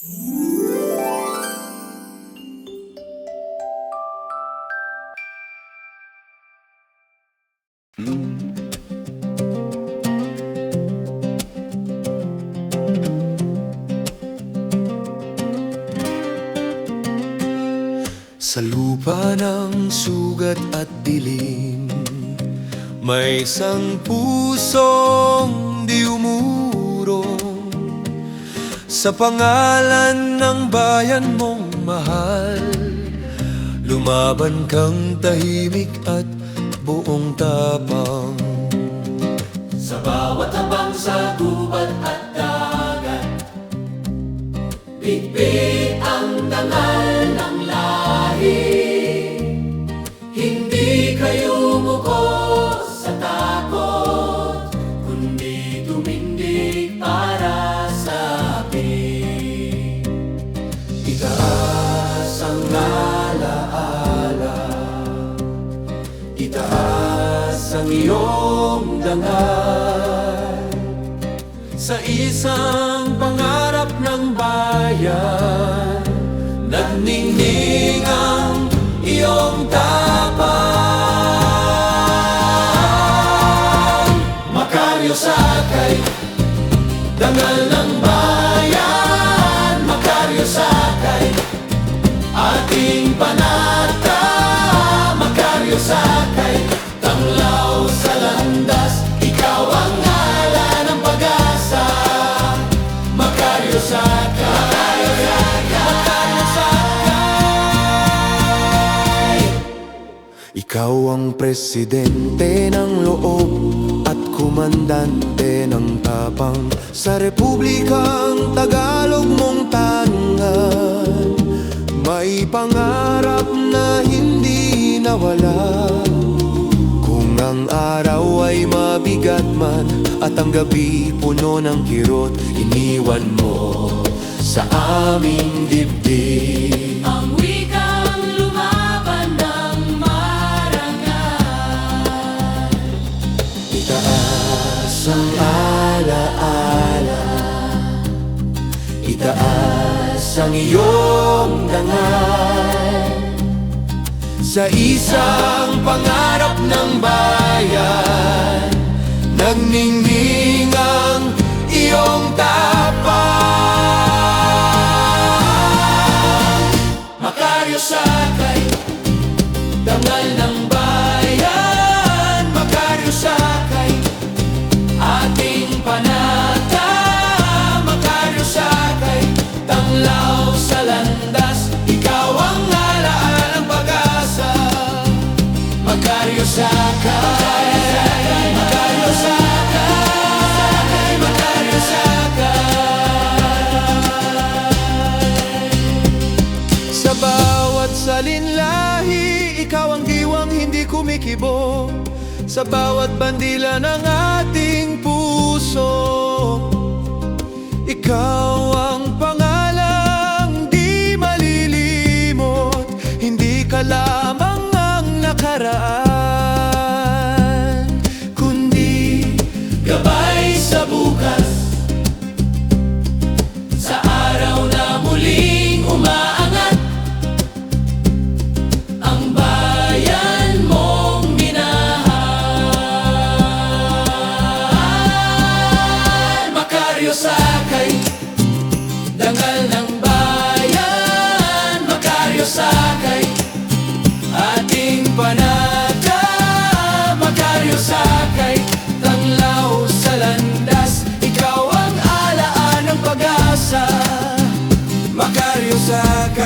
Sa lupa ng sugat at dilim, may isang pusong di umurong. Sa pangalan ng bayan mong mahal, lumaban kang tahimik at buong tapang. Sa bawat habang sa gubat at dagat, bitbit ang dangal ng lahi. Hindi kayo muko sa takot, kundi tumindig para sa akin. Itaas ang alaala, itaas ang iyong dangal, Sa isang pangarap ng bayan, nagningning ang iyong tapang. Makaryo Sakay, dangal ng bayan. Makaryo Sakay, ating panata. Makaryo Sakay, tanglaw sa landas, ikaw ang ala ng pag-asa. Makaryo Sakay, Makaryo Sakay. Ikaw ang presidente ng loob at komandante ng tapang. Sa Republikang Tagalog mong tangan, may pangarap na hindi nawala. Kung ang araw ay mabigat man at ang gabi puno ng kirot, iniwan mo sa aming dibdib Ang wikang lumaban ng marangal. itaas ang alaala, itaas ang iyong dangal. Sa isang pangarap ng bayan, nagningning ang iyong tapang. Makaryo Sakay, dangal ng bayan. Makaryo Sakay, ating panata. Makaryo Sakay, tanglaw sa landas, ikaw ang alaala ng pag-asa. Makaryo Sakay, Makaryo Sakay, Makaryo Sakay. Sa bawat salinlahi, ikaw ang diwang hindi kumikibo. Sa bawat bandila ng ating puso, ikaw ang pangalang di malilimot. Hindi ka lamang ang nakaraan, kundi Gabay sa bukas, sa araw na muling umaangat. Ang bayan mong minahal. Makaryo Sakay, dangal ng bayan. Makaryo Sakay, ating panata. Makaryo Sakay, tanglaw sa landas, ikaw ang alaan ng pag-asa. Makaryo Sakay.